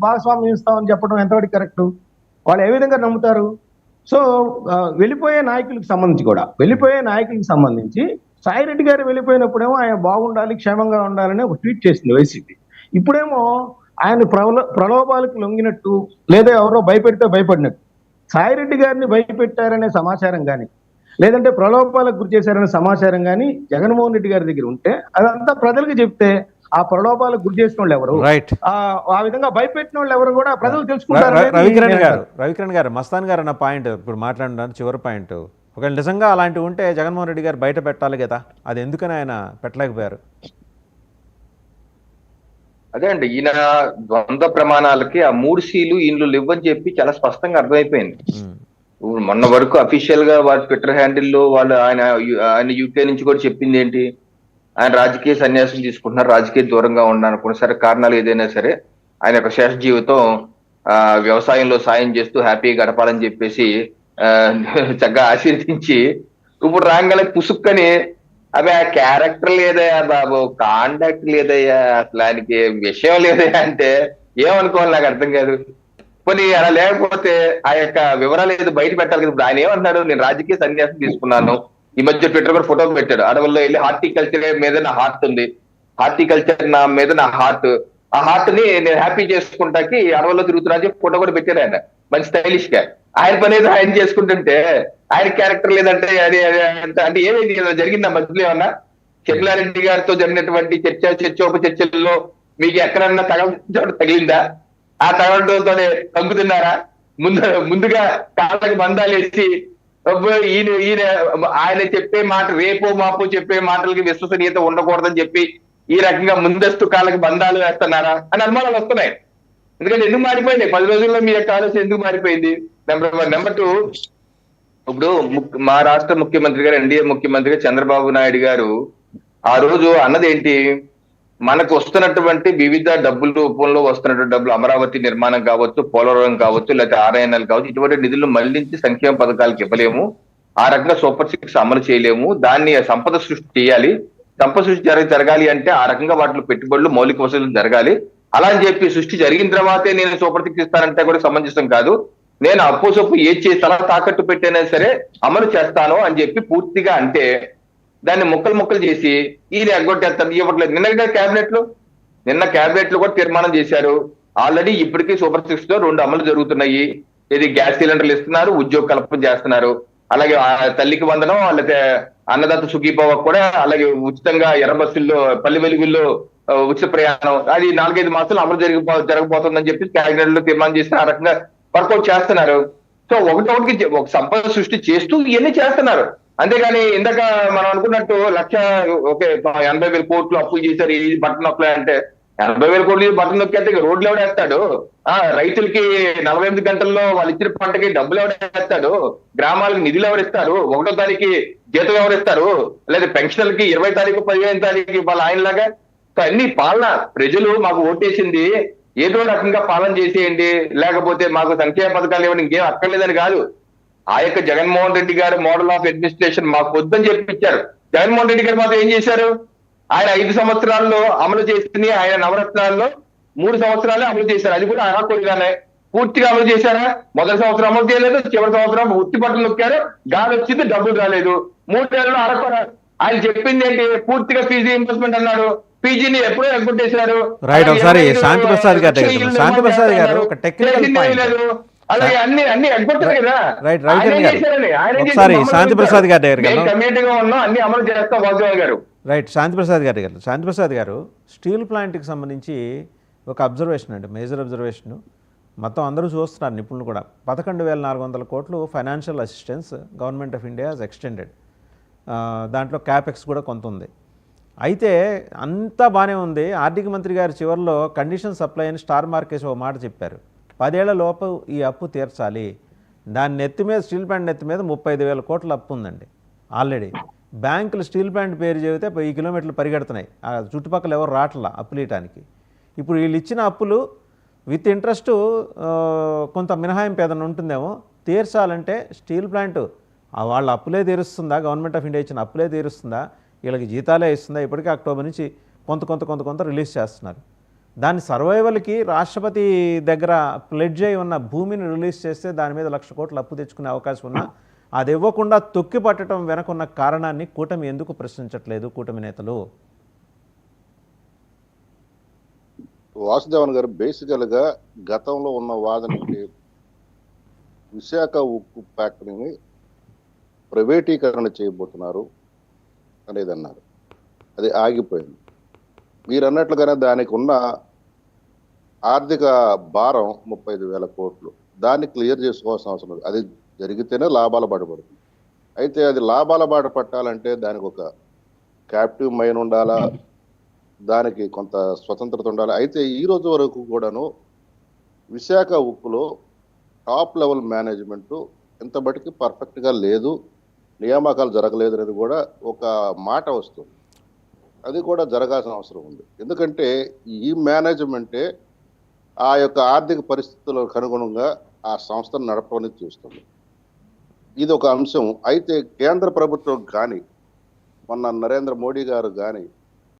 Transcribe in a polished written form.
భాగస్వామ్యం ఇస్తామని చెప్పడం ఎంతవరకు కరెక్ట్? వాళ్ళు ఏ విధంగా నమ్ముతారు? సో వెళ్ళిపోయే నాయకులకు సంబంధించి సాయి రెడ్డి గారు వెళ్ళిపోయినప్పుడేమో ఆయన బాగుండాలి, క్షేమంగా ఉండాలని ఒక ట్వీట్ చేసింది వైసీపీ. ఇప్పుడేమో ఆయన ప్రలోభాలకు లొంగినట్టు లేదా ఎవరో భయపెడితే భయపడినట్టు సాయి రెడ్డి గారిని భయపెట్టారనే సమాచారం కానీ లేదంటే ప్రలోభాలకు గురి చేశారనే సమాచారం కానీ జగన్మోహన్ రెడ్డి గారి దగ్గర ఉంటే అదంతా ప్రజలకు చెప్తే ఆ ప్రలోభాలకు గురి చేసిన వాళ్ళు ఎవరు, రైట్, ఆ విధంగా భయపెట్టిన వాళ్ళు ఎవరు కూడా ప్రజలు తెలుసుకుంటారు. రవికిరణ్ గారు మస్తాన్ గారు అన్న పాయింట్ ఇప్పుడు మాట్లాడడానికి చివరి పాయింట్, ఒకవేళ నిజంగా అలాంటివి ఉంటే జగన్మోహన్ రెడ్డి గారు బయట పెట్టాలి కదా, అది ఎందుకని ఆయన పెట్టలేకపోయారు? అదే అండి, ఈయన ద్వంద్వ ప్రమాణాలకి ఆ 3 Cలు ఈయనలు లేవని చెప్పి చాలా స్పష్టంగా అర్థమైపోయింది. మొన్న వరకు అఫీషియల్ గా వాళ్ళ ట్విట్టర్ హ్యాండిల్లో వాళ్ళు ఆయన యూకే నుంచి కూడా చెప్పింది ఏంటి, ఆయన రాజకీయ సన్యాసం తీసుకుంటున్నారు, రాజకీయ దూరంగా ఉన్నారనుకున్న సరే కారణాలు ఏదైనా సరే ఆయన యొక్క శేష జీవితం వ్యవసాయంలో సాయం చేస్తూ హ్యాపీగా గడపాలని చెప్పేసి చక్కగా ఆశీర్వదించి ఇప్పుడు రాగానే పుసుక్కని అవి ఆ క్యారెక్టర్ లేదయ్యా బాబు, కాండక్ట్ లేదయ్యా, అసలు ఆయనకి విషయం లేదయ్యా అంటే ఏమనుకోవాలి నాకు అర్థం కాదు. కొన్ని అలా లేకపోతే ఆ యొక్క వివరాలు ఏదో బయట పెట్టాలి కదా. ఇప్పుడు ఆయన ఏమంటున్నాడు, నేను రాజకీయ సన్యాసం తీసుకున్నాను, ఈ మధ్య ట్విట్టర్ కూడా ఫోటో పెట్టాడు, అడవుల్లో వెళ్ళి హార్టికల్చర్ మీద నా హార్ట్ ఉంది, హార్టికల్చర్ నా మీద నా హార్ట్, ఆ హార్ట్ ని నేను హ్యాపీ చేసుకుంటాకి అడవుల్లో తిరుగుతున్నా చెప్పి ఫోటో కూడా పెట్టాడు ఆయన మంచి స్టైలిష్ గా. ఆయన పని ఏదో ఆయన చేసుకుంటుంటే ఆయన క్యారెక్టర్ లేదంటే అది అంటే ఏమైంది జరిగిందా మధ్యలో ఏమన్నా? చెర్లారెడ్డి గారితో జరిగినటువంటి చర్చోపచర్చల్లో మీకు ఎక్కడన్నా తగిలిందా? ఆ తగలడంతోనే తగ్గుతున్నారా? ముందుగా కాళ్ళకి బంధాలు వేసి ఈయన ఆయన చెప్పే మాట రేపో మాపో చెప్పే మాటలకి విశ్వసనీయత ఉండకూడదని చెప్పి ఈ రకంగా ముందస్తు కాళ్ళకి బంధాలు వేస్తున్నారా అని అనుమానాలు వస్తున్నాయి. ఎందుకంటే ఎందుకు మారిపోయింది 10 రోజుల్లో మీ యొక్క ఆలోచన ఎందుకు మారిపోయింది? నెంబర్ 1. నెంబర్ 2, ఇప్పుడు మా రాష్ట్ర ముఖ్యమంత్రి గారు, ఎన్డీఏ ముఖ్యమంత్రిగా చంద్రబాబు నాయుడు గారు ఆ రోజు అన్నదేంటి, మనకు వస్తున్నటువంటి వివిధ డబ్బుల రూపంలో వస్తున్నటువంటి డబ్బులు, అమరావతి నిర్మాణం కావచ్చు, పోలవరం కావచ్చు, లేకపోతే ఆర్ఐఎన్ఎల్ కావచ్చు, ఇటువంటి నిధులు మళ్లించి సంక్షేమ పథకాలకు ఇవ్వలేము, ఆ రకంగా సూపర్ 6 అమలు చేయలేము, దాన్ని సంపద సృష్టి చేయాలి, సంపద సృష్టి జరగాలి అంటే ఆ రకంగా వాటిలో పెట్టుబడులు మౌలిక వసతులు జరగాలి, అలా అని చెప్పి సృష్టి జరిగిన తర్వాతే నేను సూపర్ 6 ఇస్తానంటే కూడా సమంజసం కాదు, నేను అప్పు సొప్పు ఏది చేసి తల తాకట్టు పెట్టైనా సరే అమలు చేస్తాను అని చెప్పి పూర్తిగా అంటే దాన్ని ముక్కలు చేసి ఈయన ఎగ్గొట్టేస్తారు, ఇవ్వట్లేదు. నిన్న క్యాబినెట్ లో కూడా తీర్మానం చేశారు, ఆల్రెడీ ఇప్పటికీ సూపర్ 6 లో 2 అమలు జరుగుతున్నాయి. ఇది గ్యాస్ సిలిండర్లు ఇస్తున్నారు, ఉద్యోగ కల్పన చేస్తున్నారు, అలాగే తల్లికి వందనం, లేకపోతే అన్నదాత సుఖీభవ కూడా, అలాగే ఉచితంగా ఎర్ర బస్సుల్లో పల్లె వెలుగుల్లో ఉచిత ప్రయాణం, అది 4-5 మాసాలు అమలు జరగబోతుందని చెప్పి క్యాబినెట్ లో తీర్మానం చేసి ఆ రకంగా వర్కౌట్ చేస్తున్నారు. సో ఒకటొకటికి ఒక సంపద సృష్టి చేస్తూ ఇవన్నీ చేస్తున్నారు. అంతేగాని ఇందాక మనం అనుకున్నట్టు 80,000 కోట్లు అప్పులు చేశారు ఈ బట్టన్ నొక్కలే అంటే 80,000 కోట్లు బట్టన్ నొక్కేస్తే రోడ్లు ఎవడేస్తాడు? రైతులకి 48 గంటల్లో వాళ్ళు ఇచ్చిన పంటకి డబ్బులు ఎవడేస్తాడు? గ్రామాలకు నిధులు ఎవరిస్తారు? 1వ తారీఖు జీతం ఎవరిస్తారు? లేదా పెన్షన్లకి 20వ తారీఖు 15వ తారీఖు వాళ్ళ ఆయనలాగా. సో అన్ని పాలన, ప్రజలు మాకు ఓటేసింది ఏదో రకంగా పాలన చేసేయండి, లేకపోతే మాకు సంక్షేమ పథకాలు ఇవ్వండి, ఇంకేం అక్కర్లేదని కాదు. ఆ యొక్క జగన్మోహన్ రెడ్డి గారు మోడల్ ఆఫ్ అడ్మినిస్ట్రేషన్ మాకు వద్దని చెప్పించారు. జగన్మోహన్ రెడ్డి గారు మాత్రం ఏం చేశారు? ఆయన 5 సంవత్సరాల్లో అమలు చేసింది, ఆయన నవరత్నాల్లో 3 సంవత్సరాలే అమలు చేశారు, అది కూడా అనాకొడిగానే. పూర్తిగా అమలు చేశారా? మొదటి సంవత్సరం అమలు చేయలేదు, చివరి సంవత్సరం ఉత్తి బట్టలు నొక్కారు, గాలి వచ్చింది, డబ్బులు రాలేదు. 3 నెలలు అరకొర. ఆయన చెప్పింది ఏంటి? పూర్తిగా ఫీజు రీయింబర్స్మెంట్ అన్నాడు, పీజీని ఎప్పుడో ఎగ్గొట్టేశారు. రైట్, ఒకసారి శాంతి ప్రసాద్ గారు ఒక టెక్నికల్ పాయింట్, అలాగే అన్ని ఎగ్గొట్టారు కదా. రైట్, రవికిరణ్ గారు ఒకసారి శాంతి ప్రసాద్ గారి దగ్గర కమిటీగా ఉన్నాం, అన్ని అమలు చేస్తాం వాసుదేవ్ గారు. రైట్, శాంతి ప్రసాద్ గారు స్టీల్ ప్లాంట్కి సంబంధించి ఒక అబ్జర్వేషన్ అండి, మేజర్ అబ్జర్వేషన్ మొత్తం అందరూ చూస్తున్నారు, నిపుణులు కూడా. 11,400 కోట్లు financial assistance government of India has extended, దాంట్లో క్యాపెక్స్ కూడా కొంత ఉంది. అయితే అంతా బాగానే ఉంది. ఆర్థిక మంత్రి గారు చివరిలో కండిషన్ సప్లై అని స్టార్ మార్కేసి ఒక మాట చెప్పారు, 10 ఏళ్ల లోపు ఈ అప్పు తీర్చాలి. దాని నెత్తి మీద, స్టీల్ ప్లాంట్ నెత్తి మీద 35,000 కోట్ల అప్పు ఉందండి ఆల్రెడీ. బ్యాంకులు స్టీల్ ప్లాంట్ పేరు చెబితే 10 కిలోమీటర్లు పరిగెడుతున్నాయి, ఆ చుట్టుపక్కల ఎవరు రావట్లా అప్పులు ఇవ్వడానికి. ఇప్పుడు వీళ్ళు ఇచ్చిన అప్పులు విత్ ఇంట్రెస్ట్ కొంత మినహాయింపు ఏదైనా ఉంటుందేమో, తీర్చాలంటే స్టీల్ ప్లాంట్ వాళ్ళ అప్పులే తీరుస్తుందా, గవర్నమెంట్ ఆఫ్ ఇండియా ఇచ్చిన అప్పులే తీరుస్తుందా, వీళ్ళకి జీతాలే ఇస్తుందా? ఇప్పటికే అక్టోబర్ నుంచి కొంత రిలీజ్ చేస్తున్నారు. దాని సర్వైవల్కి రాష్ట్రపతి దగ్గర ప్లెడ్జ్ అయి ఉన్న భూమిని రిలీజ్ చేస్తే దాని మీద 1,00,000 కోట్లు అప్పు తెచ్చుకునే అవకాశం ఉన్నా అది ఇవ్వకుండా తొక్కి పట్టడం వెనకున్న కారణాన్ని కూటమి ఎందుకు ప్రశ్నించట్లేదు కూటమి నేతలు? వాసుదేవన్ గారు బేసికల్ గా గతంలో ఉన్న వాదనకి విశాఖ ఉక్కు ఫ్యాక్టరీని ప్రైవేటీకరణ చేయబోతున్నారు అనేది అన్నారు. అది ఆగిపోయింది. మీరు అన్నట్లుగానే దానికి ఉన్న ఆర్థిక భారం 35,000 కోట్లు. దాన్ని క్లియర్ చేసుకోవాల్సిన అవసరం లేదు. అది జరిగితేనే లాభాల బాట పడుతుంది. అయితే అది లాభాల బాట పట్టాలంటే దానికి ఒక క్యాప్టివ్ మైన్ ఉండాలా, దానికి కొంత స్వతంత్రత ఉండాలి. అయితే ఈ రోజు వరకు కూడాను విశాఖ ఉక్కులో టాప్ లెవెల్ మేనేజ్మెంట్ ఇంత బట్టికి పర్ఫెక్ట్గా లేదు, నియామకాలు జరగలేదు అనేది కూడా ఒక మాట వస్తుంది. అది కూడా జరగాల్సిన అవసరం ఉంది. ఎందుకంటే ఈ మేనేజ్మెంటే ఆ యొక్క ఆర్థిక పరిస్థితులకు అనుగుణంగా ఆ సంస్థను నడపని చూస్తుంది. ఇది ఒక అంశం. అయితే కేంద్ర ప్రభుత్వం కానీ మొన్న నరేంద్ర మోడీ గారు కానీ